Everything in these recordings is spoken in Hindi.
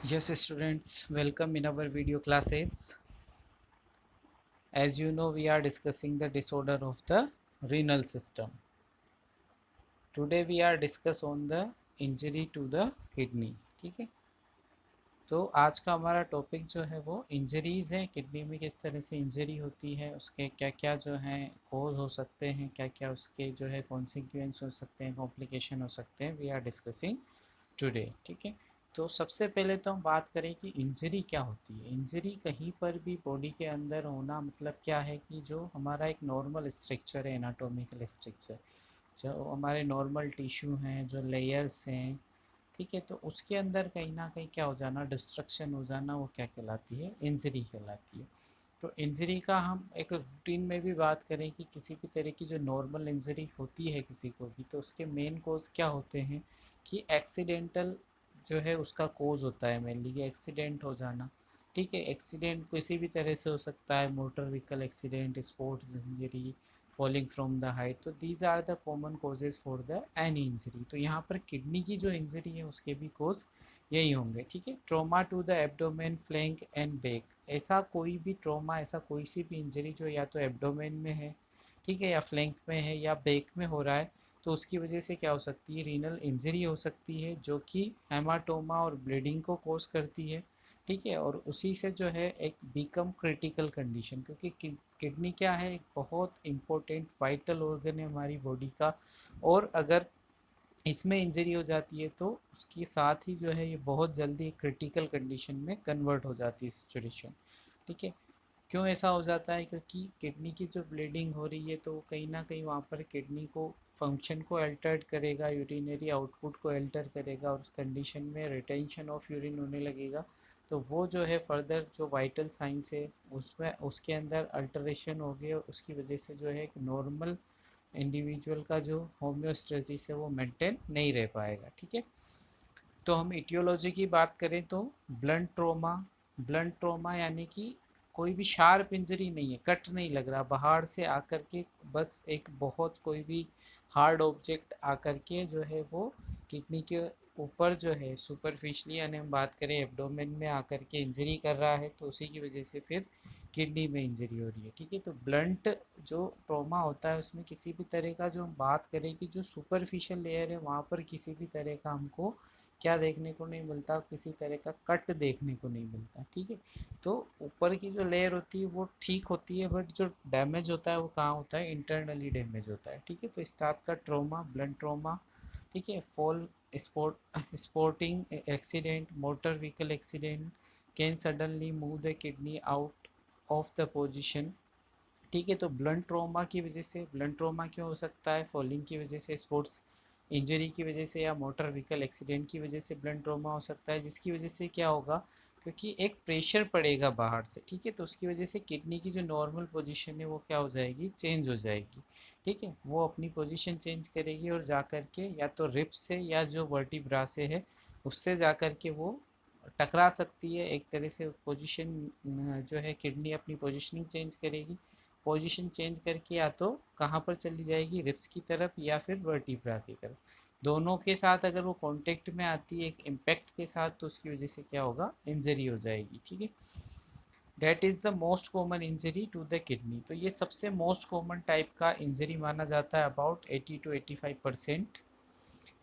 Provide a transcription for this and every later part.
Yes, students, welcome in our video classes. As you know, we are discussing the disorder of the renal system. Today we are discuss on the injury to the kidney. ठीक है, तो आज का हमारा टॉपिक जो है वो इंजरीज है। किडनी में किस तरह से इंजरी होती है, उसके क्या क्या जो है कोज हो सकते हैं, क्या क्या उसके जो है कॉन्सिक्वेंस हो सकते हैं, कॉम्प्लिकेशन हो सकते हैं, वी आर डिस्कसिंग टुडे। ठीक है, तो सबसे पहले तो हम बात करें कि इंजरी क्या होती है। इंजरी कहीं पर भी बॉडी के अंदर होना मतलब क्या है कि जो हमारा एक नॉर्मल स्ट्रक्चर है, एनाटॉमिकल स्ट्रक्चर, जो हमारे नॉर्मल टिश्यू हैं, जो लेयर्स हैं, ठीक है, तो उसके अंदर कहीं ना कहीं क्या हो जाना, डिस्ट्रक्शन हो जाना, वो क्या कहलाती है, इंजरी कहलाती है। तो इंजरी का हम एक रूटीन में भी बात करें कि किसी भी तरह की जो नॉर्मल इंजरी होती है किसी को भी, तो उसके मेन कोज क्या होते हैं कि एक्सीडेंटल जो है उसका कोज होता है मेनली, कि एक्सीडेंट हो जाना। ठीक है, एक्सीडेंट किसी भी तरह से हो सकता है, motor vehicle accident, sports injury, falling from the height. तो these are the common causes for the any injury. तो यहाँ पर किडनी की जो इंजरी है उसके भी कोज यही होंगे। ठीक है, trauma to the abdomen, flank and back. ऐसा कोई भी ट्रोमा, ऐसा कोई सी भी इंजरी जो या तो एब्डोमेन में है, ठीक है, या फ्लैंक में है, या बैक में हो रहा है, तो उसकी वजह से क्या हो सकती है, रीनल इंजरी हो सकती है, जो कि हेमाटोमा और ब्लीडिंग को कोज करती है। ठीक है, और उसी से जो है एक बिकम क्रिटिकल कंडीशन, क्योंकि किडनी क्या है, एक बहुत इंपॉर्टेंट वाइटल ऑर्गन है हमारी बॉडी का, और अगर इसमें इंजरी हो जाती है तो उसके साथ ही जो है ये बहुत जल्दी क्रिटिकल कंडीशन में कन्वर्ट हो जाती है सिचुएशन। ठीक है, क्यों ऐसा हो जाता है, क्योंकि किडनी की जो ब्लीडिंग हो रही है तो वो कहीं ना कहीं वहाँ पर किडनी को फंक्शन को अल्टर्ड करेगा, यूरिनरी आउटपुट को अल्टर करेगा, और उस कंडीशन में रिटेंशन ऑफ यूरिन होने लगेगा। तो वो जो है फर्दर जो वाइटल साइंस है उसमें उसके अंदर अल्टरेशन हो गया, उसकी वजह से जो है एक नॉर्मल इंडिविजुअल का जो होम्योस्टेसिस है वो मेंटेन नहीं रह पाएगा। ठीक है, तो हम इटियोलॉजी की बात करें तो ब्लंट ट्रोमा। ब्लंट ट्रोमा यानी कि कोई भी शार्प इंजरी नहीं है, कट नहीं लग रहा, बाहर से आकर के बस एक बहुत कोई भी हार्ड ऑब्जेक्ट आकर के जो है वो किडनी के ऊपर जो है सुपरफिशली, यानी हम बात करें एब्डोमेन में आकर के इंजरी कर रहा है, तो उसी की वजह से फिर किडनी में इंजरी हो रही है। ठीक है, तो ब्लंट जो ट्रॉमा होता है उसमें किसी भी तरह का, जो हम बात करें कि जो सुपरफिशियल लेयर है वहाँ पर किसी भी तरह का हमको क्या देखने को नहीं मिलता, किसी तरह का कट देखने को नहीं मिलता। ठीक है, तो ऊपर की जो लेयर होती है वो ठीक होती है, बट जो डैमेज होता है वो कहाँ होता है, इंटरनली डैमेज होता है। ठीक है, तो इस टाइप का ट्रॉमा ब्लंट ट्रॉमा। ठीक है, fall, sporting accident, motor vehicle accident can suddenly move the kidney out of the position. ठीक है, तो ब्लंट ट्रॉमा की वजह से, ब्लंट ट्रॉमा क्यों हो सकता है, फॉलिंग की वजह से, स्पोर्ट्स इंजरी की वजह से, या मोटर व्हीकल एक्सीडेंट की वजह से ब्लंट ट्रॉमा हो सकता है, जिसकी वजह से क्या होगा, क्योंकि एक प्रेशर पड़ेगा बाहर से। ठीक है, तो उसकी वजह से किडनी की जो नॉर्मल पोजीशन है वो क्या हो जाएगी, चेंज हो जाएगी। ठीक है, वो अपनी पोजीशन चेंज करेगी और जा कर के या तो रिब्स से या जो वर्टिब्रा से है उससे जा कर के वो टकरा सकती है। एक तरह से पोजीशन जो है किडनी अपनी पोजीशनिंग चेंज करेगी, पोजीशन चेंज करके या तो कहाँ पर चली जाएगी, रिब्स की तरफ या फिर वर्टिब्रा की तरफ। दोनों के साथ अगर वो कांटेक्ट में आती है एक इम्पैक्ट के साथ, तो उसकी वजह से क्या होगा, इंजरी हो जाएगी। ठीक है, that is the most common injury to the kidney. तो ये सबसे मोस्ट कॉमन टाइप का इंजरी माना जाता है, अबाउट 80 to 85%।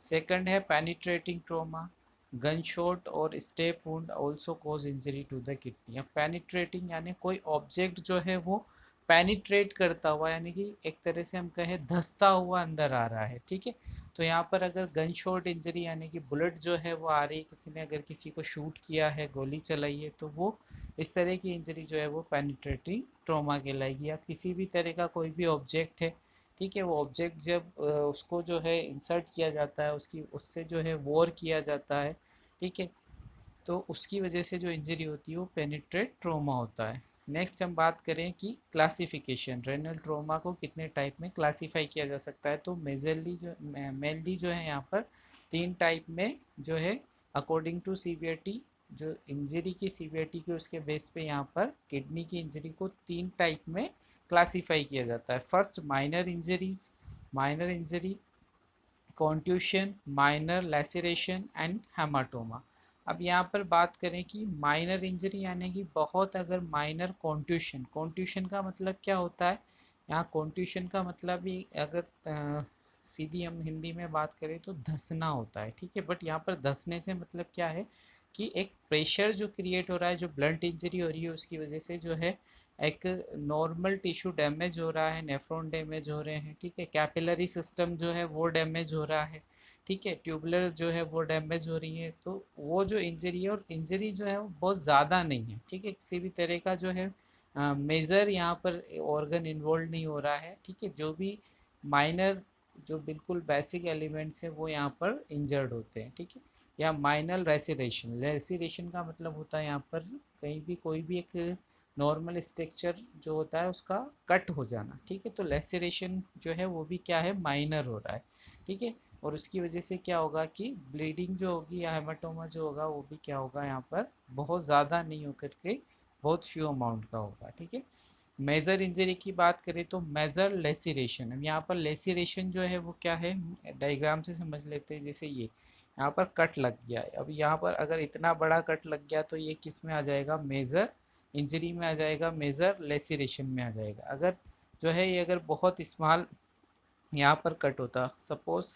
सेकंड है पेनिट्रेटिंग ट्रोमा। गन शॉट और stab wound also cause injury to the kidney. अब पेनिट्रेटिंग यानी कोई ऑब्जेक्ट जो है वो पेनिट्रेट करता हुआ, यानी कि एक तरह से हम कहें धंसता हुआ अंदर आ रहा है। ठीक है, तो यहाँ पर अगर गन शॉट इंजरी यानी कि बुलेट जो है वो आ रही है, किसी ने अगर किसी को शूट किया है, गोली चलाई है, तो वो इस तरह की इंजरी जो है वो पेनिट्रेटिंग ट्रोमा कहलाएगी। या किसी भी तरह का कोई भी ऑब्जेक्ट है, ठीक है, वो ऑब्जेक्ट जब उसको जो है इंसर्ट किया जाता है, उसकी उससे जो है वॉर किया जाता है, ठीक है, तो उसकी वजह से जो इंजरी होती है वो पेनिट्रेट ट्रोमा होता है। नेक्स्ट हम बात करें कि क्लासिफिकेशन, रेनल ट्रोमा को कितने टाइप में क्लासीफाई किया जा सकता है, तो मेजरली जो मेनली जो है यहाँ पर 3 टाइप में जो है, अकॉर्डिंग टू सीवियरिटी, जो इंजरी की सीवियरिटी के उसके बेस पे यहाँ पर किडनी की इंजरी को 3 टाइप में क्लासीफाई किया जाता है। First minor injuries, minor injury, contusion, minor laceration and hematoma. अब यहाँ पर बात करें कि माइनर इंजरी यानी कि बहुत अगर माइनर कॉन्ट्यूशन, कॉन्ट्यूशन का मतलब क्या होता है, यहाँ कॉन्ट्यूशन का मतलब भी अगर सीधी हम हिंदी में बात करें तो धंसना होता है, ठीक है। बट यहाँ पर धंसने से मतलब क्या है कि एक प्रेशर जो क्रिएट हो रहा है, जो ब्लड इंजरी हो रही है उसकी वजह से जो है एक नॉर्मल टिश्यू डैमेज हो रहा है, नेफ्रॉन डैमेज हो रहे हैं, ठीक है, कैपिलरी सिस्टम जो है वो डैमेज हो रहा है, ठीक है, ट्यूबुलर जो है वो डैमेज हो रही है। तो वो जो इंजरी है, और इंजरी जो है वो बहुत ज़्यादा नहीं है, ठीक है, किसी भी तरह का जो है मेजर यहाँ पर ऑर्गन इन्वॉल्व नहीं हो रहा है, ठीक है। जो भी माइनर, जो बिल्कुल बेसिक एलिमेंट्स है वो यहाँ पर इंजर्ड होते हैं, ठीक है। या माइनर लेसिरेशन, लेसिरेशन का मतलब होता है यहाँ पर कहीं भी कोई भी एक नॉर्मल स्ट्रक्चर जो होता है उसका कट हो जाना, ठीक है। तो लेसिरेशन जो है वो भी क्या है, माइनर हो रहा है, ठीक है। और उसकी वजह से क्या होगा कि ब्लीडिंग जो होगी या हेमाटोमा जो होगा वो भी क्या होगा यहाँ पर बहुत ज़्यादा नहीं होकर के बहुत फ्यू अमाउंट का होगा, ठीक है। मेजर इंजरी की बात करें तो मेजर लेसिरेशन, अब यहाँ पर लेसिरेशन जो है वो क्या है, डायग्राम से समझ लेते हैं। जैसे ये यहाँ पर कट लग गया है, अब यहाँ पर अगर इतना बड़ा कट लग गया तो ये किस में आ जाएगा, मेजर इंजरी में आ जाएगा, मेजर लेसिरेशन में आ जाएगा। अगर जो है ये अगर बहुत स्मॉल यहाँ पर कट होता, सपोज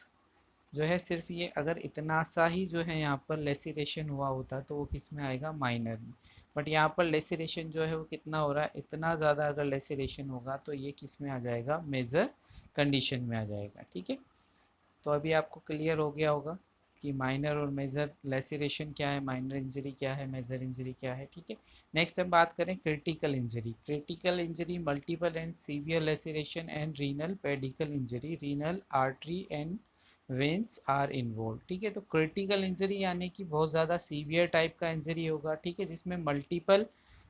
जो है सिर्फ ये अगर इतना सा ही जो है यहाँ पर लेसिरेशन हुआ होता तो वो किस में आएगा, माइनर में। बट यहाँ पर लेसिरेशन जो है वो कितना हो रहा है, इतना ज़्यादा अगर लेसिरेशन होगा तो ये किस में आ जाएगा, मेजर कंडीशन में आ जाएगा, ठीक है। तो अभी आपको क्लियर हो गया होगा कि माइनर और मेजर लेसिरेशन क्या है, माइनर इंजरी क्या है, मेजर इंजरी क्या है, ठीक है। नेक्स्ट हम बात करें critical injury. Critical injury multiple and severe laceration and renal pedicle injury, renal artery and veins are involve, ठीक है। तो क्रिटिकल इंजरी यानी कि बहुत ज़्यादा सीवियर टाइप का इंजरी होगा, ठीक है, जिसमें मल्टीपल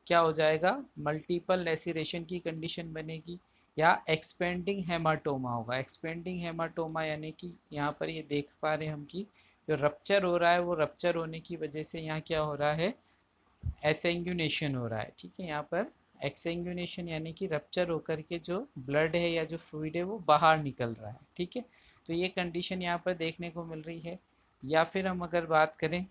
क्या हो जाएगा, मल्टीपल लेसिरेशन की कंडीशन बनेगी, या एक्सपेंडिंग हेमाटोमा होगा। एक्सपेंडिंग हेमाटोमा यानी कि यहाँ पर ये देख पा रहे हैं हम कि जो रप्चर हो रहा है वो रप्चर होने की वजह से यहाँ क्या हो रहा है, एसेंगुनेशन हो रहा है, ठीक है। यहाँ पर एक्सेंगुनेशन यानी कि रप्चर होकर के जो ब्लड है या जो फ्लूइड है वो बाहर निकल रहा है, ठीक है। तो ये कंडीशन यहाँ पर देखने को मिल रही है। या फिर हम अगर बात करें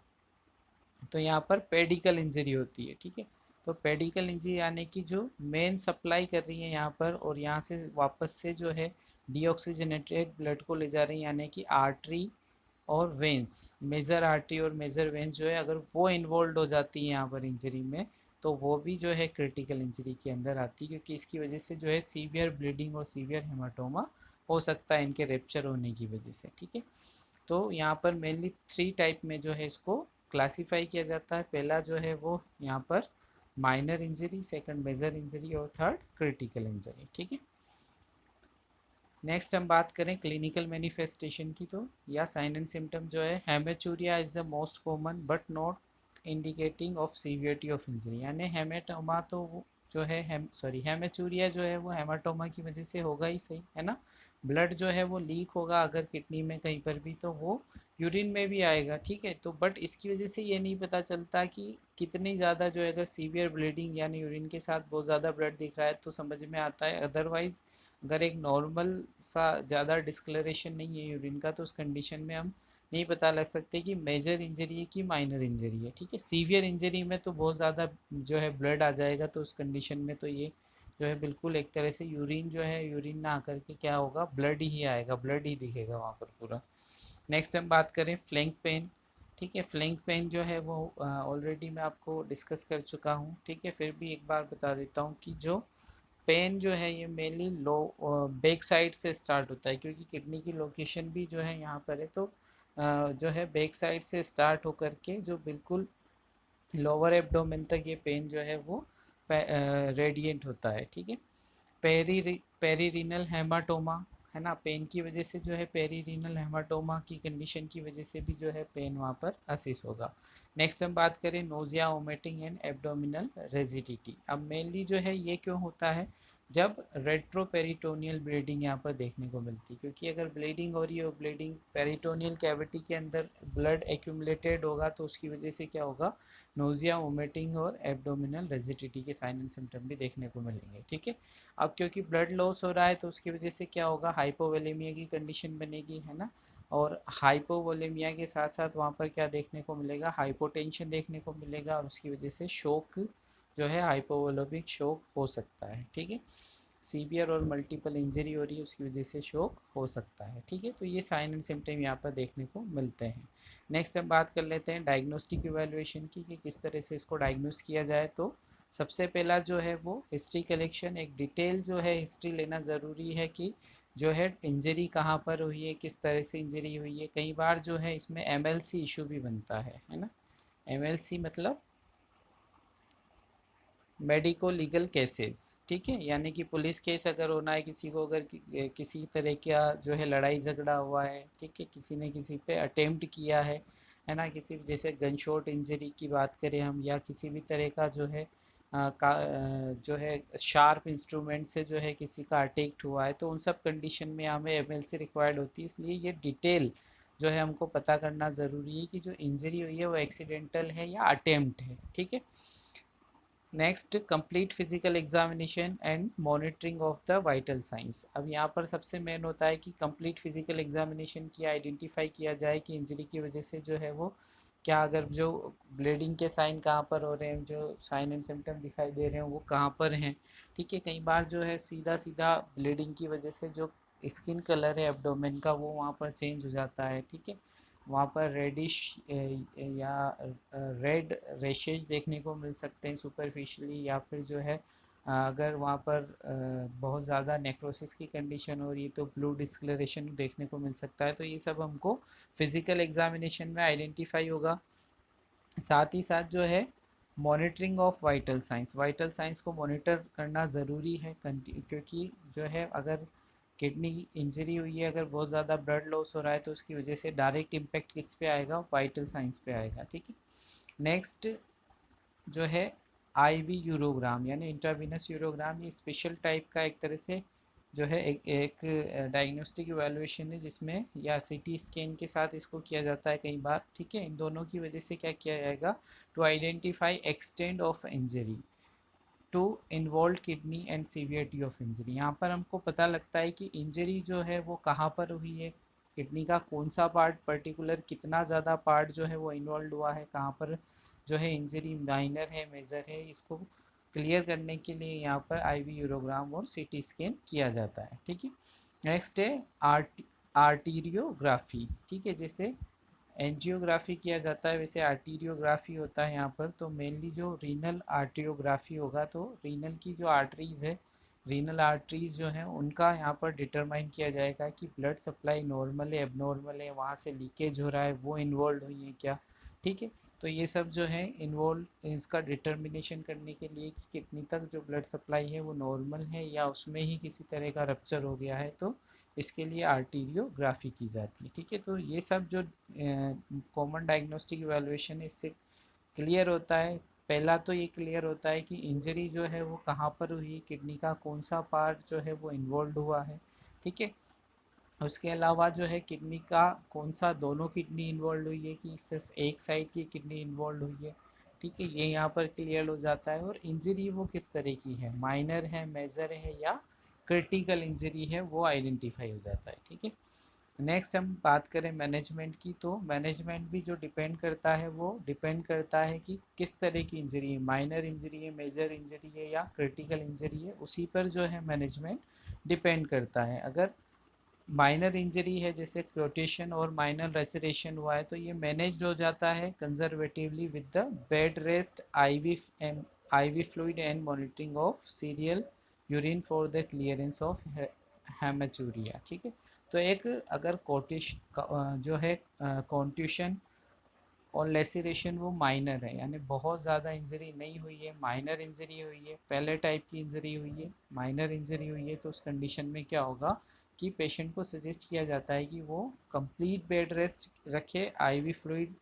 तो यहाँ पर पेडिकल इंजरी होती है, ठीक है। तो पेडिकल इंजरी यानी कि जो मेन सप्लाई कर रही है यहाँ पर और यहाँ से वापस से जो है डीऑक्सीजनेटेड ब्लड को ले जा रही है, यानी कि आर्टरी और वेंस, मेजर आर्टरी और मेजर वेंस जो है अगर वो इन्वॉल्व हो जाती है यहाँ पर इंजरी में, तो वो भी जो है क्रिटिकल इंजरी के अंदर आती है, क्योंकि इसकी वजह से जो है सीवियर ब्लीडिंग और सीवियर हेमाटोमा हो सकता है इनके रेप्चर होने की वजह से, ठीक है। तो यहाँ पर मेनली 3 टाइप में जो है इसको क्लासीफाई किया जाता है। पहला जो है वो यहाँ पर minor injury, second major injury और थर्ड क्रिटिकल इंजरी, ठीक है। नेक्स्ट हम बात करें क्लिनिकल मैनिफेस्टेशन की, तो या साइन एंड सिम्टम जो है, haematuria is the most common but not indicating of severity of injury, यानी हेमेटोमा तो जो है हेमेचूरिया जो है वो हेमाटोमा की वजह से होगा ही, सही है ना। ब्लड जो है वो लीक होगा अगर किडनी में कहीं पर भी तो वो यूरिन में भी आएगा, ठीक है। तो बट इसकी वजह से ये नहीं पता चलता कि कितनी ज़्यादा जो है, अगर सीवियर ब्लीडिंग यानी यूरिन के साथ बहुत ज़्यादा ब्लड दिख रहा है तो समझ में आता है, अदरवाइज़ अगर एक नॉर्मल सा ज़्यादा डिस्कलरेशन नहीं है यूरिन का तो उस कंडीशन में हम नहीं पता लग सकते कि मेजर इंजरी है कि माइनर इंजरी है, ठीक है। सीवियर इंजरी में तो बहुत ज़्यादा जो है ब्लड आ जाएगा, तो उस कंडीशन में तो ये जो है बिल्कुल एक तरह से यूरिन जो है, यूरिन ना आकर के क्या होगा, ब्लड ही आएगा, ब्लड ही दिखेगा वहाँ पर पूरा। नेक्स्ट हम बात करें फ्लैंक पेन, ठीक है। फ्लैंक पेन जो है वो ऑलरेडी मैं आपको डिस्कस कर चुका हूँ, ठीक है। फिर भी एक बार बता देता हूँ कि जो पेन जो है ये मेनली लो बैक साइड से स्टार्ट होता है, क्योंकि किडनी की लोकेशन भी जो है यहाँ पर है, तो जो है बैक साइड से स्टार्ट होकर के जो बिल्कुल लोअर एब्डोमेन तक ये पेन जो है वो रेडिएंट होता है, ठीक है। पेरीरीनल हेमाटोमा है ना, पेन की वजह से जो है पेरीरीनल हेमाटोमा की कंडीशन की वजह से भी जो है पेन वहाँ पर असिस होगा। नेक्स्ट हम बात करें nausea, vomiting and abdominal rigidity. अब मेनली जो है ये क्यों होता है, जब रेट्रोपेरिटोनियल ब्लीडिंग यहाँ पर देखने को मिलती है, क्योंकि अगर ब्लीडिंग हो रही है, ब्लीडिंग पेरिटोनियल कैविटी के अंदर ब्लड एक्यूमुलेटेड होगा तो उसकी वजह से क्या होगा, नोजिया, वोमिटिंग और एब्डोमिनल रेजिडिटी के साइन एंड सिम्टम भी देखने को मिलेंगे, ठीक है। अब क्योंकि ब्लड लॉस हो रहा है तो उसकी वजह से क्या होगा, हाइपोवेलेमिया की कंडीशन बनेगी, है ना। और हाइपोवोलेमिया के साथ साथ वहाँ पर क्या देखने को मिलेगा, हाइपोटेंशन देखने को मिलेगा, और उसकी वजह से शोक जो है हाइपोवोलेमिक शोक हो सकता है। ठीक है, सीवियर और मल्टीपल इंजरी हो रही है उसकी वजह से शोक हो सकता है। ठीक है, तो ये साइन एंड सिम्टम यहाँ पर देखने को मिलते हैं। नेक्स्ट हम बात कर लेते हैं डायग्नोस्टिक इवैल्यूएशन की, कि किस तरह से इसको डायग्नोस किया जाए। तो सबसे पहला जो है वो हिस्ट्री कलेक्शन, एक डिटेल जो है हिस्ट्री लेना ज़रूरी है कि जो है इंजरी कहाँ पर हुई है, किस तरह से इंजरी हुई है। कई बार जो है इसमें एमएलसी इशू भी बनता है ना। एमएलसी मतलब मेडिको लीगल केसेस। ठीक है, यानी कि पुलिस केस अगर होना है किसी को, अगर किसी तरह का जो है लड़ाई झगड़ा हुआ है, ठीक है, किसी ने किसी पे अटेम्प्ट किया है ना, किसी जैसे गन शॉट इंजरी की बात करें हम, या किसी भी तरह का जो है जो है शार्प इंस्ट्रूमेंट से जो है किसी का अटैक्ट हुआ है, तो उन सब कंडीशन में हमें एमएलसी रिक्वायर्ड होती है। इसलिए ये डिटेल जो है हमको पता करना ज़रूरी है कि जो इंजरी हुई है वो एक्सीडेंटल है या अटेम्प्ट है। ठीक है, next complete physical examination and monitoring of the vital science. अब यहाँ पर सबसे मेन होता है कि कंप्लीट फिजिकल एग्जामिनेशन किया, आइडेंटिफाई किया जाए कि इंजरी की वजह से जो है वो क्या, अगर जो ब्लीडिंग के साइन कहाँ पर हो रहे हैं, जो साइन एंड सिम्टम दिखाई दे रहे हैं वो कहाँ पर हैं। ठीक है, कई बार जो है सीधा सीधा ब्लीडिंग की वजह से जो स्किन कलर है एब्डोमेन का वो वहाँ पर चेंज हो जाता है। ठीक है, वहाँ पर रेडिश या रेड रेशेज देखने को मिल सकते हैं सुपरफिशली, या फिर जो है अगर वहाँ पर बहुत ज़्यादा नेक्रोसिस की कंडीशन हो रही है तो ब्लू डिस्कलरेशन देखने को मिल सकता है। तो ये सब हमको फिजिकल एग्जामिनेशन में आइडेंटिफाई होगा। साथ ही साथ जो है मॉनिटरिंग ऑफ वाइटल साइंस को मॉनिटर करना ज़रूरी है, क्योंकि जो है अगर किडनी इंजरी हुई है, अगर बहुत ज़्यादा ब्लड लॉस हो रहा है तो उसकी वजह से डायरेक्ट इम्पेक्ट किस पे आएगा, वाइटल साइंस पे आएगा। ठीक है, नेक्स्ट जो है आईवी यूरोग्राम यानी इंट्रावीनस यूरोग्राम, ये स्पेशल टाइप का एक तरह से जो है एक डायग्नोस्टिक इवैल्यूएशन है, जिसमें या सीटी स्कैन के साथ इसको किया जाता है कई बार। ठीक है, इन दोनों की वजह से क्या किया जाएगा, to identify extent of injury to involve kidney and severity of injury. यहाँ पर हमको पता लगता है कि इंजरी जो है वो कहाँ पर हुई है, किडनी का कौन सा पार्ट पर्टिकुलर, कितना ज़्यादा पार्ट जो है वो इन्वॉल्व हुआ है, कहाँ पर जो है इंजरी माइनर है मेजर है, इसको क्लियर करने के लिए यहाँ पर आईवी यूरोग्राम और सीटी स्कैन किया जाता है। ठीक है, नेक्स्ट है आर्टीरियोग्राफी। ठीक है, जैसे एंजियोग्राफी किया जाता है वैसे आर्टीरियोग्राफी होता है यहाँ पर। तो मेनली जो रीनल आर्टीरियोग्राफी होगा, तो रीनल की जो आर्टरीज़ है, रीनल आर्टरीज जो हैं उनका यहाँ पर डिटरमाइन किया जाएगा कि ब्लड सप्लाई नॉर्मल है, एबनॉर्मल है, वहाँ से लीकेज हो रहा है, वो इन्वॉल्व हुई है क्या। ठीक है, तो ये सब जो है इन्वॉल्व इसका डिटर्मिनेशन करने के लिए कि कितनी तक जो ब्लड सप्लाई है वो नॉर्मल है या उसमें ही किसी तरह का रप्चर हो गया है, तो इसके लिए आर्टीरियोग्राफी की जाती है। ठीक है, तो ये सब जो कॉमन डायग्नोस्टिक इवैल्यूएशन है इससे क्लियर होता है। पहला तो ये क्लियर होता है कि इंजरी जो है वो कहाँ पर हुई, किडनी का कौन सा पार्ट जो है वो इन्वॉल्व हुआ है। ठीक है, उसके अलावा जो है किडनी का कौन सा, दोनों किडनी इन्वॉल्व हुई है कि सिर्फ एक साइड की किडनी इन्वॉल्व हुई है। ठीक है, ये यहाँ पर क्लियर हो जाता है। और इंजरी वो किस तरह की है, माइनर है, मेजर है या क्रिटिकल इंजरी है, वो आइडेंटिफाई हो जाता है। ठीक है, नेक्स्ट हम बात करें मैनेजमेंट की, तो मैनेजमेंट भी जो डिपेंड करता है वो डिपेंड करता है कि किस तरह की इंजरी है, माइनर इंजरी है, मेजर इंजरी है या क्रिटिकल इंजरी है, उसी पर जो है मैनेजमेंट डिपेंड करता है। अगर माइनर इंजरी है जैसे क्रोटेशन और माइनर रेसरेशन हुआ है, तो ये मैनेज हो जाता है conservatively with the bed rest, IV fluid and monitoring of serial urine for the clearance of haematuria. ठीक है, तो एक अगर कोटिश जो है कॉन्ट्यूशन और लेसिरेशन वो माइनर है, यानी बहुत ज़्यादा इंजरी नहीं हुई है, माइनर इंजरी हुई है, पहले टाइप की इंजरी हुई है, माइनर इंजरी हुई है, तो उस कंडीशन में क्या होगा कि पेशेंट को सजेस्ट किया जाता है कि वो कंप्लीट बेड रेस्ट रखे, आईवी फ्लूइड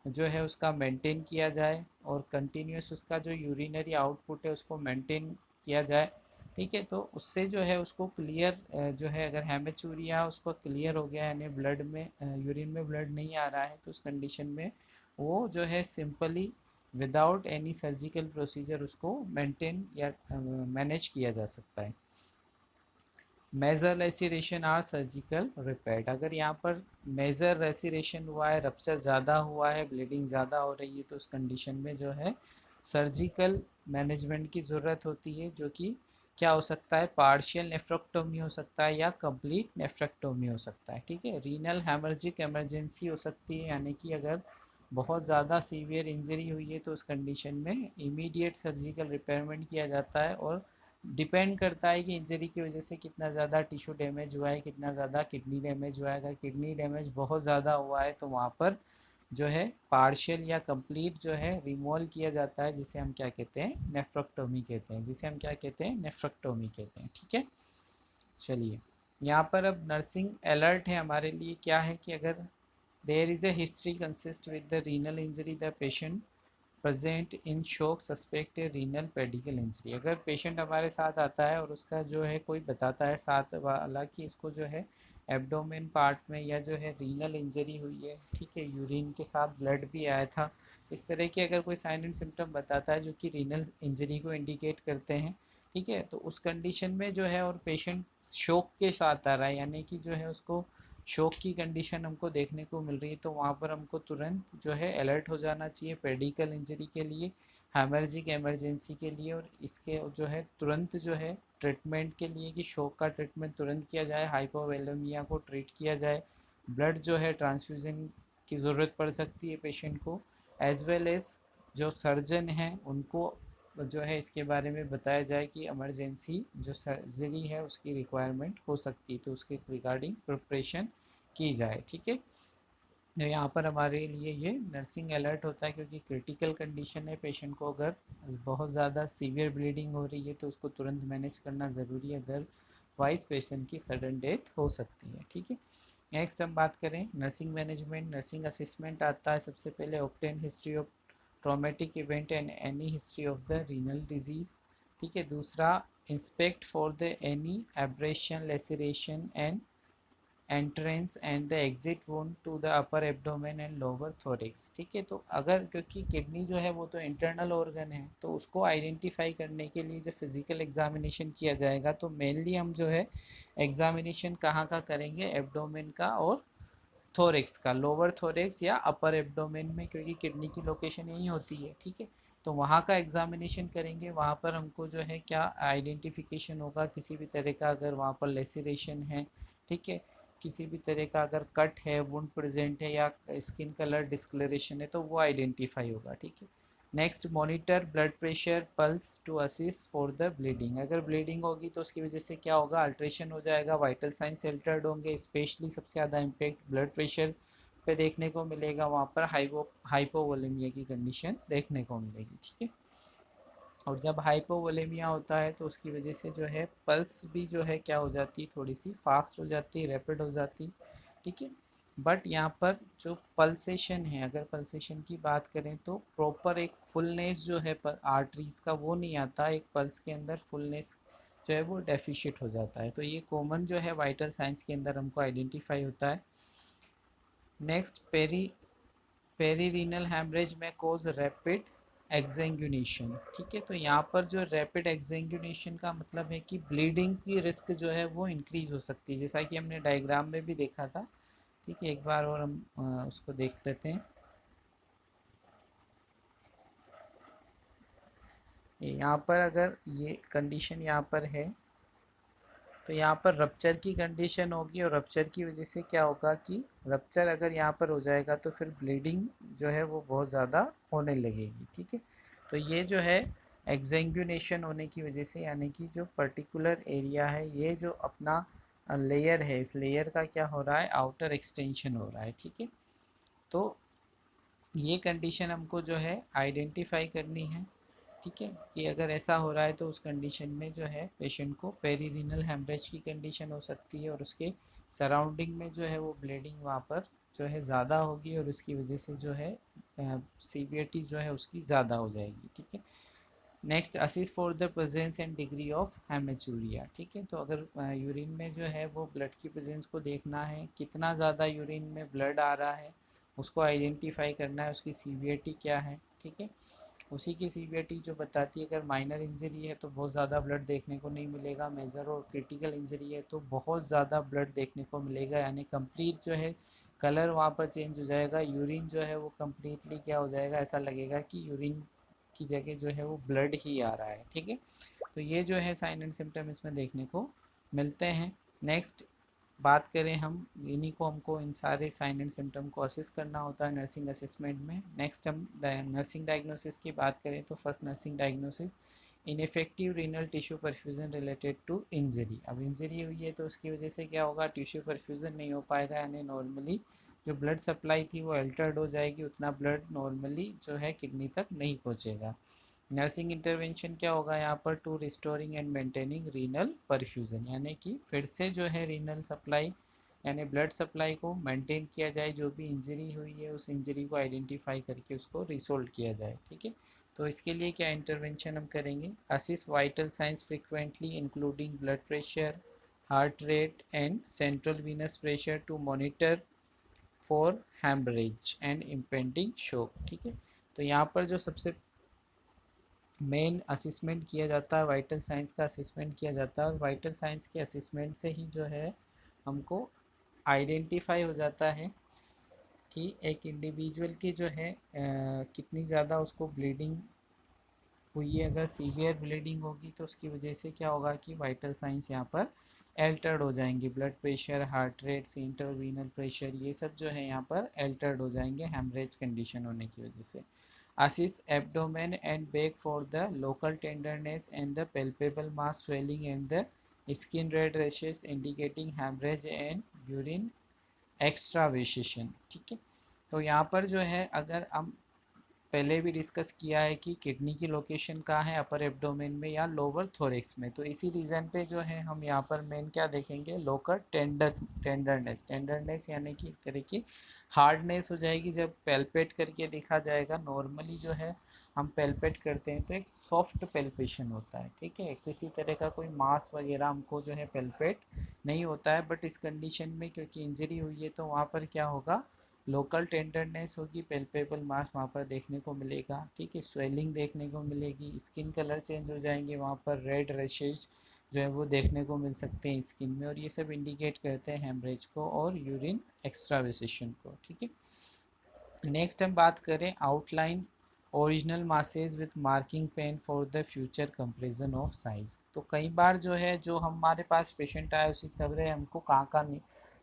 जो है उसका मेंटेन किया जाए और कंटिन्यूस उसका जो यूरिनरी आउटपुट है उसको मेंटेन किया जाए। ठीक है, तो उससे जो है उसको क्लियर जो है, अगर हेमेचूरिया उसको क्लियर हो गया यानी ब्लड में यूरिन में ब्लड नहीं आ रहा है, तो उस कंडीशन में वो जो है simply without any surgical procedure उसको मेंटेन या मैनेज किया जा सकता है। Major laceration are surgical repair. अगर यहाँ पर मेजर लेसिरेशन हुआ है, रप्चर ज़्यादा हुआ है, ब्लीडिंग ज़्यादा हो रही है, तो उस कंडीशन में जो है सर्जिकल मैनेजमेंट की ज़रूरत होती है, जो कि क्या हो सकता है, पार्शियल नेफ्रेक्टोमी हो सकता है या कंप्लीट नेफ्रेक्टोमी हो सकता है। ठीक है, रीनल हेमर्जिक इमरजेंसी हो सकती है, यानी कि अगर बहुत ज़्यादा सीवियर इंजरी हुई है तो उस कंडीशन में इमीडिएट सर्जिकल रिपेयरमेंट किया जाता है, और डिपेंड करता है कि इंजरी की वजह से कितना ज़्यादा टिश्यू डैमेज हुआ है, कितना ज़्यादा किडनी डैमेज हुआ है। अगर किडनी डैमेज बहुत ज़्यादा हुआ है तो वहाँ पर जो है पार्शियल या कंप्लीट जो है रिमूवल किया जाता है, जिसे हम क्या कहते हैं, नेफ्रेक्टोमी कहते हैं, जिसे हम क्या कहते हैं, नेफ्रेक्टोमी कहते हैं। ठीक है, चलिए यहाँ पर अब नर्सिंग अलर्ट है हमारे लिए, क्या है कि अगर there is a history consist with the renal injury, the patient present in shock suspect renal pedicle injury. अगर पेशेंट हमारे साथ आता है और उसका जो है कोई बताता है साथ वाला कि इसको जो है एब्डोमेन पार्ट में या जो है रीनल इंजरी हुई है, ठीक है, यूरिन के साथ ब्लड भी आया था, इस तरह के अगर कोई साइन एंड सिम्टम बताता है जो कि रीनल इंजरी को इंडिकेट करते हैं, ठीक है, तो उस कंडीशन में जो है और पेशेंट शोक के साथ आ रहा है, यानी कि जो है उसको शोक की कंडीशन हमको देखने को मिल रही है, तो वहाँ पर हमको तुरंत जो है अलर्ट हो जाना चाहिए पेडिकल इंजरी के लिए, हेमर्जिक इमरजेंसी के लिए, और इसके जो है तुरंत जो है ट्रीटमेंट के लिए कि शोक का ट्रीटमेंट तुरंत किया जाए, हाइपोवोलेमिया को ट्रीट किया जाए, ब्लड जो है ट्रांसफ्यूजन की ज़रूरत पड़ सकती है पेशेंट को, एज वेल एज जो सर्जन हैं उनको जो है इसके बारे में बताया जाए कि इमरजेंसी जो सर्जरी है उसकी रिक्वायरमेंट हो सकती है, तो उसके रिगार्डिंग प्रिपरेशन की जाए। ठीक है, तो यहाँ पर हमारे लिए ये नर्सिंग अलर्ट होता है, क्योंकि क्रिटिकल कंडीशन है, पेशेंट को अगर बहुत ज़्यादा सीवियर ब्लीडिंग हो रही है तो उसको तुरंत मैनेज करना ज़रूरी है, अदरवाइज पेशेंट की सडन डेथ हो सकती है। ठीक है, नेक्स्ट हम बात करें नर्सिंग मैनेजमेंट, नर्सिंग असिस्मेंट आता है सबसे पहले, obtain history of traumatic event and any history of the renal disease. ठीक है, दूसरा inspect for the any abrasion laceration and entrance and the exit wound to the upper abdomen and lower thorax. ठीक है, तो अगर क्योंकि किडनी जो है वो तो इंटरनल ऑर्गन है, तो उसको आइडेंटिफाई करने के लिए जब फिजिकल एग्जामिनेशन किया जाएगा तो मेनली हम जो है एग्जामिनेशन कहाँ का करेंगे, एब्डोमेन का और थोरिक्स का, लोअर थोरिक्स या अपर एब्डोमेन में, क्योंकि किडनी की लोकेशन यही होती है। ठीक है, तो वहाँ का एग्जामिनेशन करेंगे, वहाँ पर हमको जो है क्या आइडेंटिफिकेशन होगा किसी भी तरह का, अगर वहाँ पर लेसिरेशन है, ठीक है, किसी भी तरह का अगर कट है, वुंड प्रेजेंट है या स्किन कलर डिस्कलरेशन है, तो वो आइडेंटिफाई होगा। ठीक है, next monitor blood pressure pulse to assist for the bleeding. अगर ब्लीडिंग होगी तो उसकी वजह से क्या होगा, अल्ट्रेशन हो जाएगा, वाइटल साइंस अल्टर्ड होंगे, स्पेशली सबसे ज़्यादा इम्पेक्ट ब्लड प्रेशर पे देखने को मिलेगा, वहाँ पर हाइपोवोलेमिया की कंडीशन देखने को मिलेगी। ठीक है, और जब हाइपोवोलेमिया होता है तो उसकी वजह से जो है पल्स भी जो है क्या हो जाती है, थोड़ी सी फास्ट हो जाती है, रैपिड हो जाती। ठीक है, बट यहाँ पर जो पल्सेशन है, अगर पल्सेशन की बात करें तो प्रॉपर एक फुलनेस जो है आर्टरीज का वो नहीं आता, एक पल्स के अंदर फुलनेस जो है वो डेफिशिएट हो जाता है, तो ये कॉमन जो है वाइटल साइंस के अंदर हमको आइडेंटिफाई होता है। नेक्स्ट पेरीरीनल हैमरेज में कोज रैपिड एक्सेंगुनेशन। ठीक है, तो यहाँ पर जो रैपिड एक्सेंगुनेशन का मतलब है कि ब्लीडिंग की रिस्क जो है वो इंक्रीज हो सकती है, जैसा कि हमने डायग्राम में भी देखा था। ठीक है, एक बार और हम उसको देख लेते हैं। यहाँ पर अगर ये कंडीशन यहाँ पर है तो यहाँ पर रप्चर की कंडीशन होगी, और रप्चर की वजह से क्या होगा कि रप्चर अगर यहाँ पर हो जाएगा तो फिर ब्लीडिंग जो है वो बहुत ज़्यादा होने लगेगी। ठीक है, तो ये जो है एक्सेंगुनेशन होने की वजह से, यानी कि जो पर्टिकुलर एरिया है, ये जो अपना लेयर है, इस लेयर का क्या हो रहा है, आउटर एक्सटेंशन हो रहा है। ठीक है, तो ये कंडीशन हमको जो है आइडेंटिफाई करनी है। ठीक है, कि अगर ऐसा हो रहा है तो उस कंडीशन में जो है पेशेंट को पेरीरीनल हेमरेज की कंडीशन हो सकती है, और उसके सराउंडिंग में जो है वो ब्लीडिंग वहाँ पर जो है ज़्यादा होगी, और उसकी वजह से जो है सीवियरिटी जो है उसकी ज़्यादा हो जाएगी। ठीक है, next assist for the presence and degree of haematuria. ठीक है, तो अगर यूरिन में जो है वो ब्लड की प्रेजेंस को देखना है, कितना ज़्यादा यूरिन में ब्लड आ रहा है उसको आइडेंटिफाई करना है, उसकी सीवियरिटी क्या है। ठीक है, उसी की सीवियरिटी जो बताती है, अगर माइनर इंजरी है तो बहुत ज़्यादा ब्लड देखने को नहीं मिलेगा, मेजर और क्रिटिकल इंजरी है तो बहुत ज़्यादा ब्लड देखने को मिलेगा, यानी कंप्लीट जो है कलर वहाँ पर चेंज हो जाएगा, यूरिन जो है वो कम्प्लीटली क्या हो जाएगा, ऐसा लगेगा कि यूरिन की जगह जो है वो ब्लड ही आ रहा है। ठीक है, तो ये जो है साइन एंड सिम्टम इसमें देखने को मिलते हैं। नेक्स्ट बात करें हम, इन्हीं को हमको इन सारे साइन एंड सिम्टम को असिस करना होता है नर्सिंग असिसमेंट में। नेक्स्ट हम नर्सिंग डायग्नोसिस की बात करें तो first nursing diagnosis ineffective renal tissue perfusion related to injury. अब इंजरी हुई है तो उसकी वजह से क्या होगा, टिश्यू परफ्यूजन नहीं हो पाएगा, यानी नॉर्मली जो ब्लड सप्लाई थी वो अल्टर्ड हो जाएगी, उतना ब्लड नॉर्मली जो है किडनी तक नहीं पहुँचेगा। नर्सिंग इंटरवेंशन क्या होगा यहाँ पर, to restoring and maintaining renal perfusion, यानी कि फिर से जो है रीनल सप्लाई यानी ब्लड सप्लाई को मेंटेन किया जाए, जो भी इंजरी हुई है उस इंजरी को आइडेंटिफाई करके उसको रिसोल्व किया जाए। ठीक है, तो इसके लिए क्या इंटरवेंशन हम करेंगे, assist vital signs frequently including blood pressure, heart rate and central venous pressure to monitor for haemorrhage and impending shock. ठीक है, तो यहाँ पर जो सबसे मेन असिसमेंट किया जाता है, वाइटल साइंस का असिसमेंट किया जाता है, और वाइटल साइंस के असिसमेंट से ही जो है हमको आइडेंटिफाई हो जाता है कि एक इंडिविजुअल की जो है कितनी ज़्यादा उसको ब्लीडिंग हुई है। अगर सीवियर ब्लीडिंग होगी तो उसकी वजह से क्या होगा कि वाइटल साइंस यहाँ पर एल्टर्ड हो जाएंगे, blood pressure, heart rate, central वीनल pressure, ये सब जो है यहाँ पर एल्टर्ड हो जाएंगे हेमरेज कंडीशन होने की वजह से। Assist abdomen and back for the local tenderness and the palpable mass swelling and the skin red rashes indicating hemorrhage and urine extravasation। ठीक है, तो यहाँ पर जो है अगर हम पहले भी डिस्कस किया है कि किडनी की लोकेशन कहाँ है, अपर एब्डोमेन में या लोअर थोरेक्स में, तो इसी रीज़न पे जो है हम यहाँ पर मेन क्या देखेंगे, लोकल टेंडरनेस यानी कि एक तरह की हार्डनेस हो जाएगी जब पेल्पेट करके देखा जाएगा। नॉर्मली जो है हम पेल्पेट करते हैं तो एक सॉफ्ट पेल्पेशन होता है। ठीक है, किसी तरह का कोई मांस वगैरह हमको जो है पेल्पेट नहीं होता है, बट इस कंडीशन में क्योंकि इंजरी हुई है तो वहाँ पर क्या होगा, लोकल टेंडरनेस होगी, पेल्पेबल मास वहाँ पर देखने को मिलेगा। ठीक है, स्वेलिंग देखने को मिलेगी, स्किन कलर चेंज हो जाएंगे, वहाँ पर रेड रैशेज जो है वो देखने को मिल सकते हैं स्किन में, और ये सब इंडिकेट करते हैं हेमरेज को और यूरिन एक्स्ट्रावेसेशन को। ठीक है, नेक्स्ट हम बात करें outline original masses with marking pen for the future comparison of size. तो कई बार जो है जो हमारे पास पेशेंट आए उसी खबर है हमको कहाँ का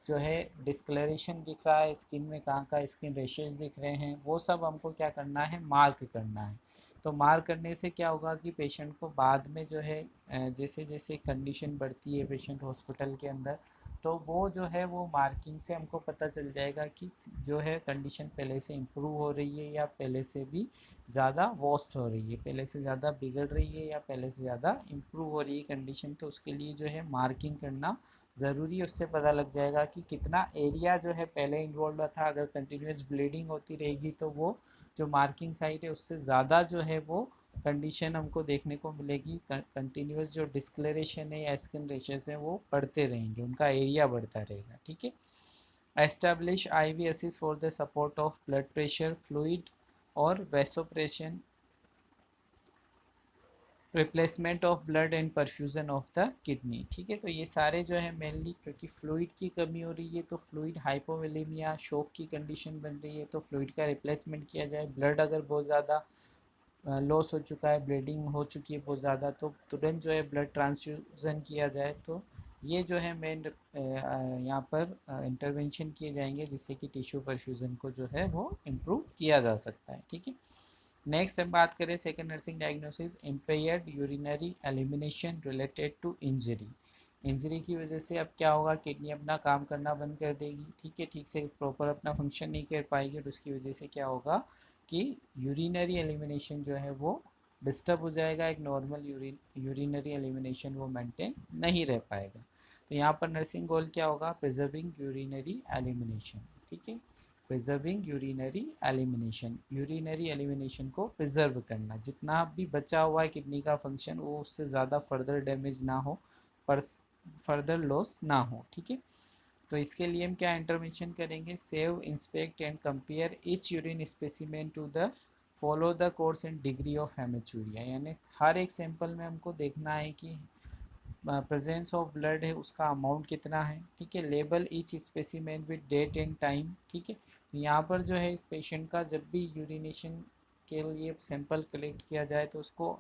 जो है डिस्कलरेशन दिख रहा है स्किन में, कहाँ का स्किन रेशेज दिख रहे हैं, वो सब हमको क्या करना है, मार्क करना है। तो मार्क करने से क्या होगा कि पेशेंट को बाद में जो है जैसे जैसे कंडीशन बढ़ती है पेशेंट हॉस्पिटल के अंदर, तो वो जो है वो मार्किंग से हमको पता चल जाएगा कि जो है कंडीशन पहले से इम्प्रूव हो रही है या पहले से भी ज़्यादा वर्स्ट हो रही है, पहले से ज़्यादा बिगड़ रही है या पहले से ज़्यादा इम्प्रूव हो रही है कंडीशन। तो उसके लिए जो है मार्किंग करना ज़रूरी है, उससे पता लग जाएगा कि कितना एरिया जो है पहले इन्वॉल्व था। अगर कंटिन्यूस ब्लीडिंग होती रहेगी तो वो जो मार्किंग साइट है उससे ज़्यादा जो है वो कंडीशन हमको देखने को मिलेगी, कंटिन्यूस जो डिस्कलरेशन है या स्किन रेशेस है वो बढ़ते रहेंगे, उनका एरिया बढ़ता रहेगा। ठीक है, establish IV assist for the support of blood pressure, fluid और vasopressin, replacement of blood and perfusion of the kidney. ठीक है, तो ये सारे जो है मेनली क्योंकि फ्लूइड की कमी हो रही है तो फ्लूइड हाइपोवोलेमिया शोक की कंडीशन बन रही है, तो फ्लूइड का रिप्लेसमेंट किया जाए। ब्लड अगर बहुत ज़्यादा लॉस हो चुका है, ब्लीडिंग हो चुकी है बहुत ज़्यादा, तो तुरंत जो है ब्लड ट्रांसफ्यूज़न किया जाए। तो ये जो है मेन यहाँ पर इंटरवेंशन किए जाएंगे जिससे कि टिश्यू परफ्यूज़न को जो है वो इम्प्रूव किया जा सकता है। ठीक है, नेक्स्ट हम बात करें second nursing diagnosis, impaired urinary elimination related to injury. Injury की वजह से अब क्या होगा, किडनी अपना काम करना बंद कर देगी। ठीक है, ठीक से प्रॉपर अपना फंक्शन नहीं कर पाएगी, और उसकी वजह से क्या होगा कि यूरिनरी एलिमिनेशन जो है वो डिस्टर्ब हो जाएगा, एक नॉर्मल यूरिनरी एलिमिनेशन वो मेंटेन नहीं रह पाएगा। तो यहाँ पर नर्सिंग गोल क्या होगा, प्रिजर्विंग यूरिनरी एलिमिनेशन। ठीक है, प्रिजर्विंग यूरिनरी एलिमिनेशन को प्रिजर्व करना, जितना भी बचा हुआ है किडनी का फंक्शन वो उससे ज़्यादा फर्दर डैमेज ना हो, पर फर्दर लॉस ना हो। ठीक है, तो इसके लिए हम क्या इंटरवेंशन करेंगे, save inspect and compare each urine specimen to the follow the course in degree of haematuria, यानी हर एक सैंपल में हमको देखना है कि प्रेजेंस ऑफ ब्लड है उसका अमाउंट कितना है, ठीक है। Label each specimen with date and time, ठीक है। यहाँ पर जो है इस पेशेंट का जब भी यूरिनेशन के लिए सैंपल कलेक्ट किया जाए तो उसको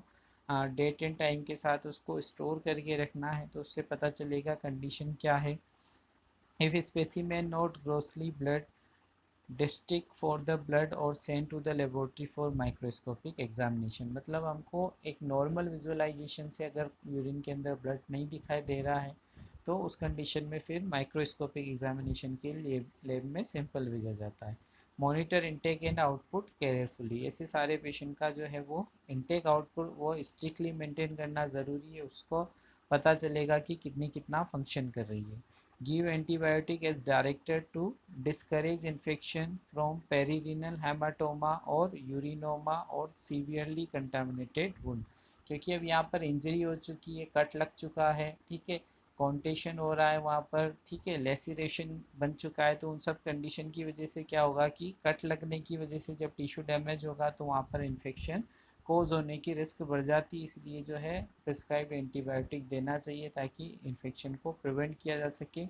डेट एंड टाइम के साथ उसको स्टोर करके रखना है, तो उससे पता चलेगा कंडीशन क्या है। If specimen not grossly blood district for the blood और send to the laboratory for microscopic examination, मतलब हमको एक नॉर्मल विजुअलाइजेशन से अगर यूरिन के अंदर ब्लड नहीं दिखाई दे रहा है तो उस कंडीशन में फिर माइक्रोस्कोपिक एग्जामिनेशन के लिए लैब में सैंपल भेजा जाता है। Monitor intake and output carefully, ऐसे सारे पेशेंट का जो है वो इनटेक आउटपुट वो स्ट्रिक्टली मेंटेन करना ज़रूरी है, उसको पता चलेगा कि कितनी कितना फंक्शन कर रही है। Give antibiotic as directed to discourage infection from perirenal hematoma और urinoma और severely contaminated wound, क्योंकि अब यहाँ पर इंजरी हो चुकी है, कट लग चुका है, ठीक है, कॉन्टेशन हो रहा है वहाँ पर, ठीक है, लेसिरेशन बन चुका है, तो उन सब कंडीशन की वजह से क्या होगा कि कट लगने की वजह से जब टिश्यू डैमेज होगा तो वहाँ पर इन्फेक्शन कोज होने की रिस्क बढ़ जाती है, इसलिए जो है प्रिस्क्राइब एंटीबायोटिक देना चाहिए ताकि इन्फेक्शन को प्रिवेंट किया जा सके।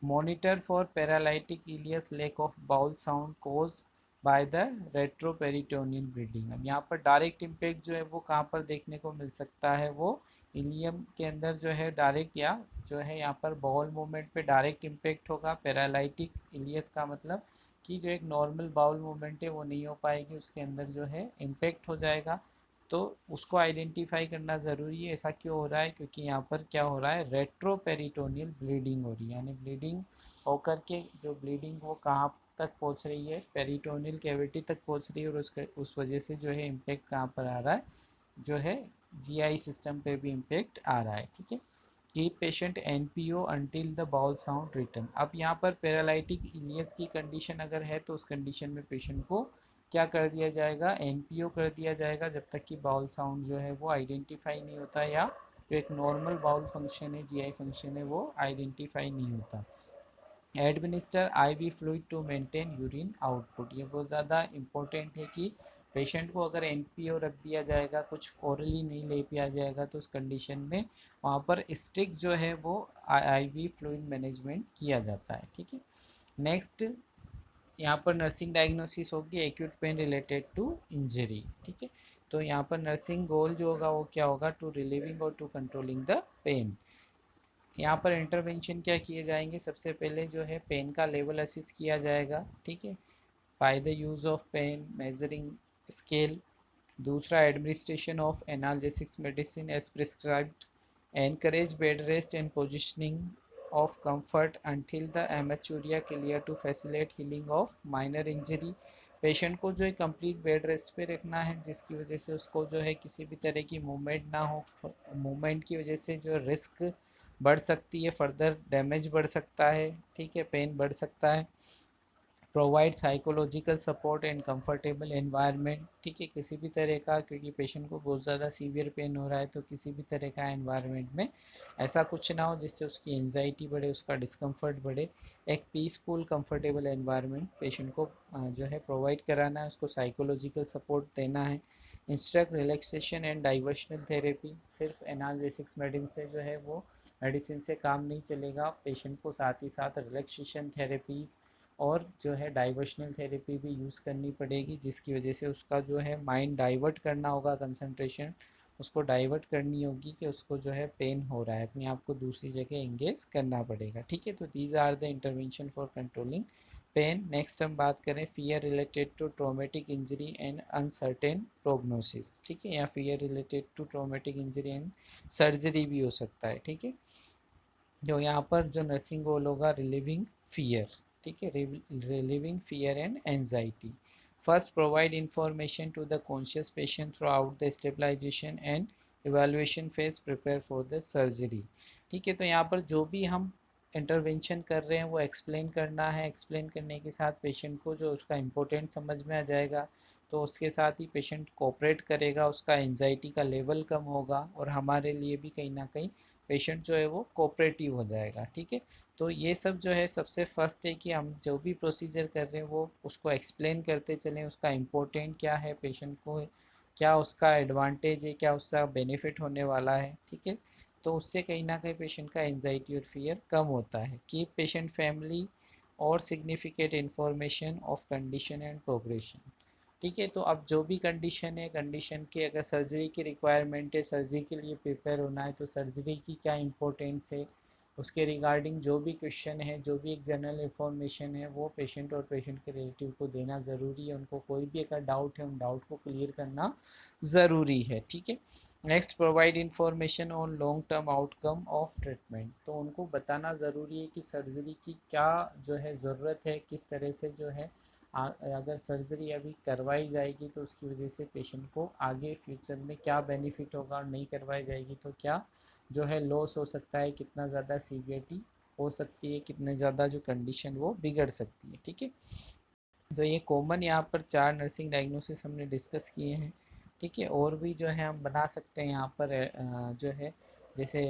Monitor for paralytic ileus lack of bowel sound cause by the retroperitoneal bleeding. अब यहाँ पर डायरेक्ट इम्पैक्ट जो है वो कहाँ पर देखने को मिल सकता है, वो इलियम के अंदर जो है डायरेक्ट या जो है यहाँ पर बाउल मूवमेंट पे डायरेक्ट इम्पैक्ट होगा। पैरालिटिक इलियस का मतलब कि जो एक नॉर्मल बाउल मूवमेंट है वो नहीं हो पाएगी, उसके अंदर जो है इम्पैक्ट हो जाएगा, तो उसको आइडेंटिफाई करना ज़रूरी है। ऐसा क्यों हो रहा है, क्योंकि यहाँ पर क्या हो रहा है, रेट्रोपेरिटोनियल ब्लीडिंग हो रही है, यानी ब्लीडिंग होकर के जो ब्लीडिंग वो कहाँ तक पहुँच रही है, पेरिटोनियल कैविटी तक पहुँच रही है, और उस वजह से जो है इम्पैक्ट कहाँ पर आ रहा है, जो है जीआई सिस्टम पे भी इम्पैक्ट आ रहा है, ठीक है। Keep patient NPO until the bowel sound return. अब यहाँ पर पैरालिटिक इलियस की कंडीशन अगर है तो उस कंडीशन में पेशेंट को क्या कर दिया जाएगा, एनपीओ कर दिया जाएगा जब तक कि बाउल साउंड जो है वो आइडेंटिफाई नहीं होता, या जो एक नॉर्मल बाउल फंक्शन है, जीआई फंक्शन है, वो आइडेंटिफाई नहीं होता। Administer IV fluid to maintain urine output, ये बहुत ज़्यादा इम्पोर्टेंट है कि पेशेंट को अगर एनपीओ रख दिया जाएगा, कुछ ओरली नहीं ले पिया जाएगा, तो उस कंडीशन में वहाँ पर स्ट्रिक्ट जो है वो आईवी फ्लूइड मैनेजमेंट किया जाता है, ठीक है। नेक्स्ट यहाँ पर नर्सिंग डायग्नोसिस होगी acute pain related to injury, ठीक है। तो यहाँ पर नर्सिंग गोल जो होगा वो क्या होगा, टू रिलीविंग और टू कंट्रोलिंग द पेन। यहाँ पर इंटरवेंशन क्या किए जाएंगे, सबसे पहले जो है पेन का लेवल असिस किया जाएगा, ठीक है, by the use of pain measuring scale. दूसरा administration of analgesics medicine as prescribed. Encourage bed rest and positioning of comfort until the hematuria clear to facilitate healing of minor injury. Patient को जो है कंप्लीट बेड रेस्ट पे रखना है, जिसकी वजह से उसको जो है किसी भी तरह की मूवमेंट ना हो, मूवमेंट की वजह से जो रिस्क बढ़ सकती है, फर्दर डैमेज बढ़ सकता है, ठीक है, पेन बढ़ सकता है। Provide psychological support and comfortable environment, ठीक है, किसी भी तरह का, क्योंकि पेशेंट को बहुत ज़्यादा सीवियर पेन हो रहा है, तो किसी भी तरह का एनवायरनमेंट में ऐसा कुछ ना हो जिससे उसकी एंजाइटी बढ़े, उसका डिस्कम्फर्ट बढ़े। एक पीसफुल कंफर्टेबल एनवायरनमेंट पेशेंट को जो है प्रोवाइड कराना है, उसको साइकोलॉजिकल सपोर्ट देना है। इंस्ट्रक्ट रिलैक्सेशन एंड डाइवर्शनल थेरेपी, सिर्फ एनाल्जेसिक्स मेडिसिन से काम नहीं चलेगा, पेशेंट को साथ ही साथ रिलैक्सेशन थेरेपीज़ और जो है डाइवर्शनल थेरेपी भी यूज़ करनी पड़ेगी, जिसकी वजह से उसका जो है माइंड डाइवर्ट करना होगा, कंसंट्रेशन उसको डाइवर्ट करनी होगी कि उसको जो है पेन हो रहा है, अपने आप को दूसरी जगह एंगेज करना पड़ेगा, ठीक है। तो these are the intervention for controlling pain. Next हम बात करें fear related to traumatic injury and uncertain prognosis, ठीक है, या fear related to traumatic injury and surgery भी हो सकता है, ठीक है। जो यहाँ पर जो नर्सिंग गोल होगा, रिलीविंग फियर, ठीक है, relieving fear and anxiety. First provide information to the conscious patient throughout the stabilisation and evaluation phase, prepare for the surgery, ठीक है। तो यहाँ पर जो भी हम इंटरवेंशन कर रहे हैं वो एक्सप्लेन करना है, एक्सप्लेन करने के साथ पेशेंट को जो उसका इम्पोर्टेंट समझ में आ जाएगा, तो उसके साथ ही पेशेंट कोऑपरेट करेगा, उसका एंजाइटी का लेवल कम होगा, और हमारे लिए भी कहीं ना कहीं पेशेंट जो है वो कोऑपरेटिव हो जाएगा। ठीक है, तो ये सब जो है सबसे फर्स्ट है कि हम जो भी प्रोसीजर कर रहे हैं वो उसको एक्सप्लेन करते चलें, उसका इम्पोर्टेंट क्या है, पेशेंट को क्या उसका एडवांटेज है, क्या उसका बेनिफिट होने वाला है। ठीक है, तो उससे कहीं ना कहीं पेशेंट का एंजाइटी और फियर कम होता है। कीप पेशेंट फैमिली और significant information of condition and progression. ठीक है, तो अब जो भी कंडीशन है, कंडीशन की अगर सर्जरी की रिक्वायरमेंट है, सर्जरी के लिए प्रिपेयर होना है, तो सर्जरी की क्या इंपॉर्टेंस है, उसके रिगार्डिंग जो भी क्वेश्चन है, जो भी एक जनरल इन्फॉर्मेशन है, वो पेशेंट और पेशेंट के रिलेटिव को देना ज़रूरी है। उनको कोई भी अगर डाउट है, उन डाउट को क्लियर करना ज़रूरी है। ठीक है, next, provide information on long term outcome of treatment. तो उनको बताना ज़रूरी है कि सर्जरी की क्या जो है ज़रूरत है, किस तरह से जो है अगर सर्जरी अभी करवाई जाएगी तो उसकी वजह से पेशेंट को आगे फ्यूचर में क्या बेनिफिट होगा, और नहीं करवाई जाएगी तो क्या जो है लॉस हो सकता है, कितना ज़्यादा सीवियरिटी हो सकती है, कितने ज़्यादा जो कंडीशन वो बिगड़ सकती है। ठीक है, तो ये कॉमन यहाँ पर 4 नर्सिंग डायग्नोसिस हमने डिस्कस किए हैं। ठीक है, और भी जो है हम बना सकते हैं यहाँ पर जो है जैसे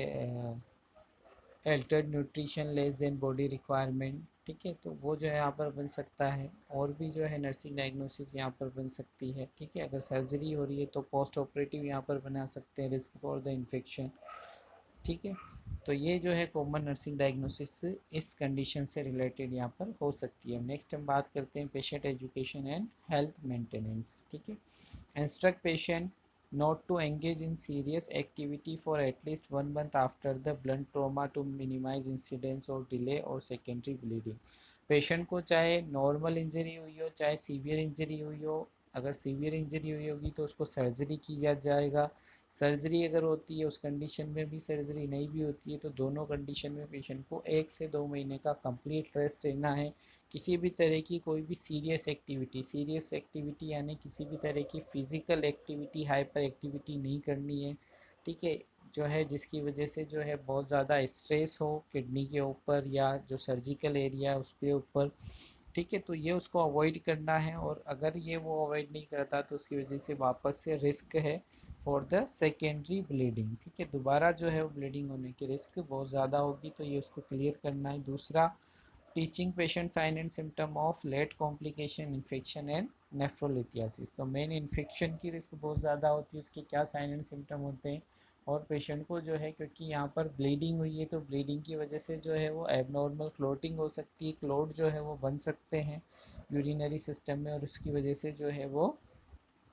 Altered nutrition less than body requirement. ठीक है, तो वो जो है यहाँ पर बन सकता है। और भी जो है नर्सिंग डायग्नोसिस यहाँ पर बन सकती है। ठीक है, अगर सर्जरी हो रही है तो पोस्ट ऑपरेटिव यहाँ पर बना सकते हैं, रिस्क फॉर द इन्फेक्शन। ठीक है, तो ये जो है कॉमन नर्सिंग डायग्नोसिस इस कंडीशन से रिलेटेड यहाँ पर हो सकती है। नेक्स्ट हम बात करते हैं patient education and health maintenance. ठीक है, instruct patient not to engage in serious activity for at least 1 month after the blunt trauma to minimize incidence or delay or secondary bleeding। Patient को चाहे नॉर्मल इंजरी हुई हो, चाहे सीवियर इंजरी हुई हो, अगर सीवियर इंजरी हुई होगी तो उसको सर्जरी की जाएगा। सर्जरी अगर होती है, उस कंडीशन में भी सर्जरी नहीं भी होती है, तो दोनों कंडीशन में पेशेंट को 1 से 2 महीने का कंप्लीट रेस्ट रहना है। किसी भी तरह की कोई भी सीरियस एक्टिविटी यानी किसी भी तरह की फिज़िकल एक्टिविटी, हाइपर एक्टिविटी नहीं करनी है। ठीक है, जो है जिसकी वजह से जो है बहुत ज़्यादा स्ट्रेस हो किडनी के ऊपर या जो सर्जिकल एरिया है उसके ऊपर। ठीक है, तो ये उसको अवॉइड करना है, और अगर ये वो अवॉइड नहीं करता तो उसकी वजह से वापस से रिस्क है फॉर द सेकेंडरी ब्लीडिंग। ठीक है, दोबारा जो है वो ब्लीडिंग होने की रिस्क बहुत ज़्यादा होगी, तो ये उसको क्लियर करना है। दूसरा, teaching patient sign and symptom of late complication infection and nephrolithiasis. तो मेन इन्फेक्शन की रिस्क बहुत ज़्यादा होती है, उसके क्या साइन एंड सिम्टम होते हैं, और पेशेंट को जो है क्योंकि यहाँ पर ब्लीडिंग हुई है तो ब्लीडिंग की वजह से जो है वो एबनॉर्मल क्लोटिंग हो सकती है, क्लोट जो है वो बन सकते हैं यूरिनरी सिस्टम में, और उसकी वजह से जो है वो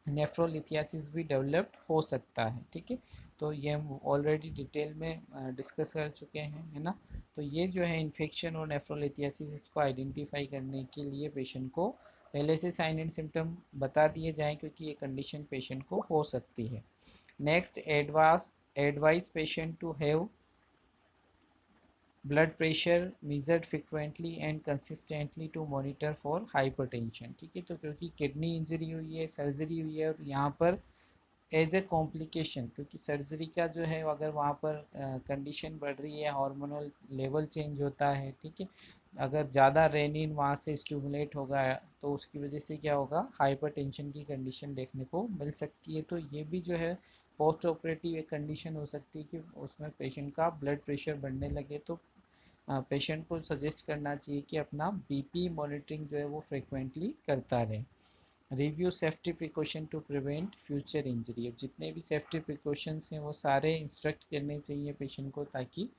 नेफ्रोलिथियासिस भी डेवलप्ड हो सकता है। ठीक है, तो ये हम ऑलरेडी डिटेल में डिस्कस कर चुके हैं, है ना। तो ये जो है इन्फेक्शन और नेफ्रोलिथियासिस, इसको आइडेंटिफाई करने के लिए पेशेंट को पहले से साइन एंड सिम्टम बता दिए जाएं, क्योंकि ये कंडीशन पेशेंट को हो सकती है। Next, advise patient to have blood pressure measured frequently and consistently to monitor for hypertension। ठीक है, तो क्योंकि किडनी इंजरी हुई है, सर्जरी हुई है, और यहाँ पर एज ए कॉम्प्लिकेशन, क्योंकि सर्जरी का जो है अगर वहाँ पर कंडीशन बढ़ रही है, हार्मोनल लेवल चेंज होता है। ठीक है, अगर ज़्यादा रेनिन वहाँ से स्टिमुलेट होगा तो उसकी वजह से क्या होगा, हाइपरटेंशन की कंडीशन देखने को मिल सकती है। तो ये भी जो है पोस्ट ऑपरेटिव एक कंडीशन हो सकती है कि उसमें पेशेंट का ब्लड प्रेशर बढ़ने लगे, तो पेशेंट को सजेस्ट करना चाहिए कि अपना बीपी मॉनिटरिंग जो है वो फ्रिक्वेंटली करता रहे। Review safety precaution to prevent future injury. अब जितने भी सेफ्टी प्रिकॉशंस हैं वो सारे इंस्ट्रक्ट करने चाहिए पेशेंट को, ताकि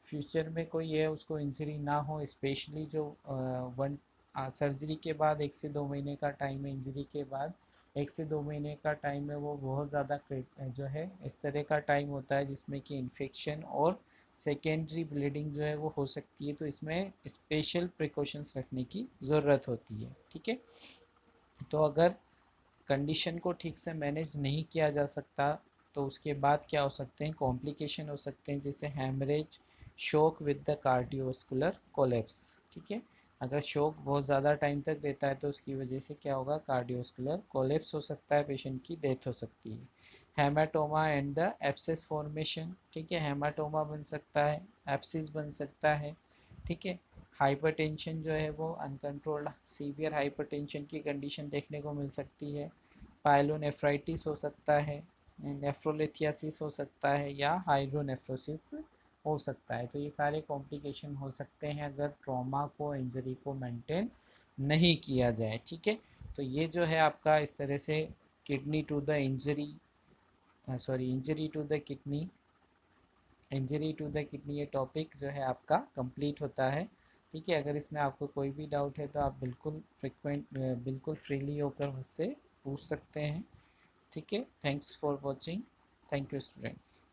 फ्यूचर में कोई है उसको इंजरी ना हो। स्पेशली जो वन सर्जरी के बाद 1 से 2 महीने का टाइम है, इंजरी के बाद 1 से 2 महीने का टाइम है, वो बहुत ज़्यादा जो है इस तरह का टाइम होता है जिसमें कि इन्फेक्शन और सेकेंडरी ब्लीडिंग जो है वो हो सकती है, तो इसमें स्पेशल प्रिकॉशंस रखने की ज़रूरत होती है। ठीक है, तो अगर कंडीशन को ठीक से मैनेज नहीं किया जा सकता तो उसके बाद क्या हो सकते हैं, कॉम्प्लिकेशन हो सकते हैं, जैसे haemorrhage, shock with the cardiovascular collapse. ठीक है, अगर शॉक बहुत ज़्यादा टाइम तक रहता है तो उसकी वजह से क्या होगा, कार्डियोवास्कुलर कोलैप्स हो सकता है, पेशेंट की डेथ हो सकती है। Haematoma and the abscess formation. ठीक है, हेमाटोमा बन सकता है, एब्सिस बन सकता है। ठीक है, हाइपरटेंशन जो है वो अनकंट्रोल्ड सीवियर हाइपरटेंशन की कंडीशन देखने को मिल सकती है। पाइलोनेफ्राइटिस हो सकता है, नेफ्रोलिथियासिस हो सकता है, या हाइड्रोनेफ्रोसिस हो सकता है। तो ये सारे कॉम्प्लिकेशन हो सकते हैं अगर ट्रॉमा को, इंजरी को मेंटेन नहीं किया जाए। ठीक है, तो ये जो है आपका इस तरह से kidney to the injury, sorry injury to the kidney, injury to the kidney, ये टॉपिक जो है आपका कंप्लीट होता है। ठीक है, अगर इसमें आपको कोई भी डाउट है तो आप बिल्कुल फ्रीली होकर मुझसे पूछ सकते हैं। ठीक है, thanks for watching, thank you students.